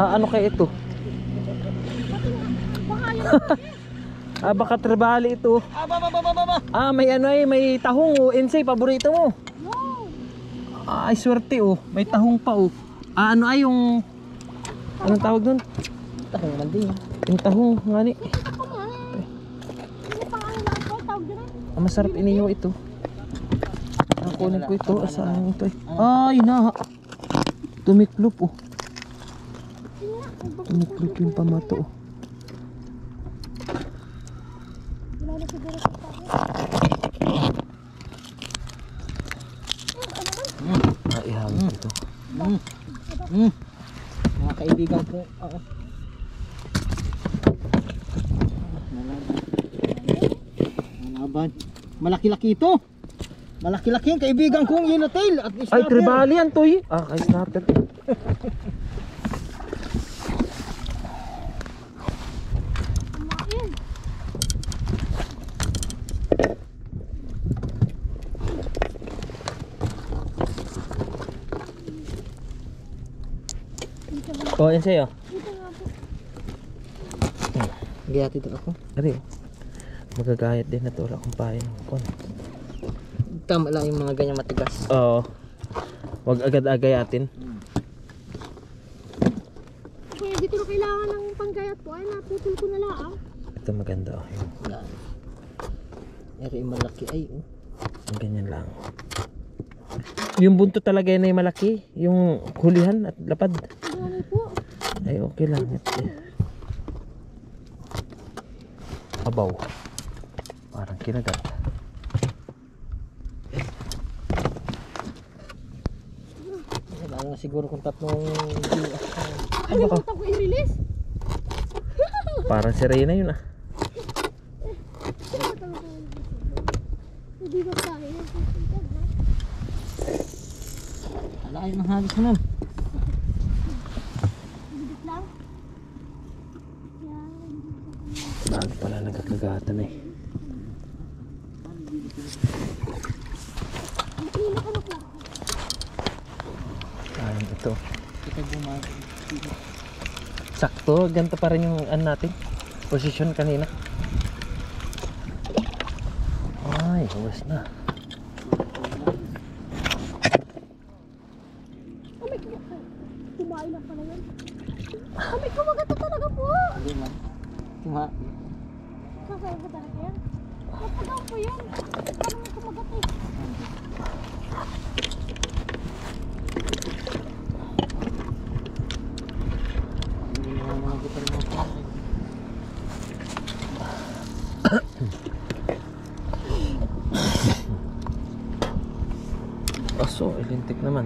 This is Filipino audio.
Ano kaya ito? Baka tribali ito. May ano may tahong oh. Insay, paborito mo. Ay, swerte oh. May tahong pa oh. Ano ay yung... Anong tawag nun? Tahong mandi. Yung tahong, nga ni. Masarap iniyo ito. Nakunin ko ito. Saan ito eh? Ay, na. Tumiklop oh. Tumiklop yung pamato oh. Ihawin ito. Mga kaibigan ko. Nalaban. Malaki-laki ito. Malaki-laki yung kaibigan kong yellowtail at snapper. Ay, tribali yan to eh. Kay snapper. Yan sa'yo. Gayat ito ako. Ari, magagayat din na ito. Wala akong pahin. Tama lang yung mga ganyang matigas. Oo. Huwag agad-agayatin. Kaya dito na kailangan ng panggayat po. Ay, naputol ko na lang. Ito maganda oh. Yan. Eri malaki ay oh. Ganyan lang. Yung bunto talaga yun ay malaki. Yung hulihan at lapad. Ano po? Ay okay lang. Abaw. Parang kinagat. Wala siguro kung tatlong Kalimutan ko i-release. Parang si Reyna yun ah. Hindi ba tayo? Wala yung hagis mo nun. Bibit lang. Yan. Bago pala nagkakagatan eh. Ayun ito. Kita bumag. Sakto, ganito pa rin yung natin. Position kanina. Ay, huwas na. Kumain na pala yun. May kumagat na talaga po. Hindi man. Tuma. Kakaya ba talaga yan? Napagaw po yan. Parang may kumagat eh. Hindi naman mga gitar mo pa. Aso, ilintik naman.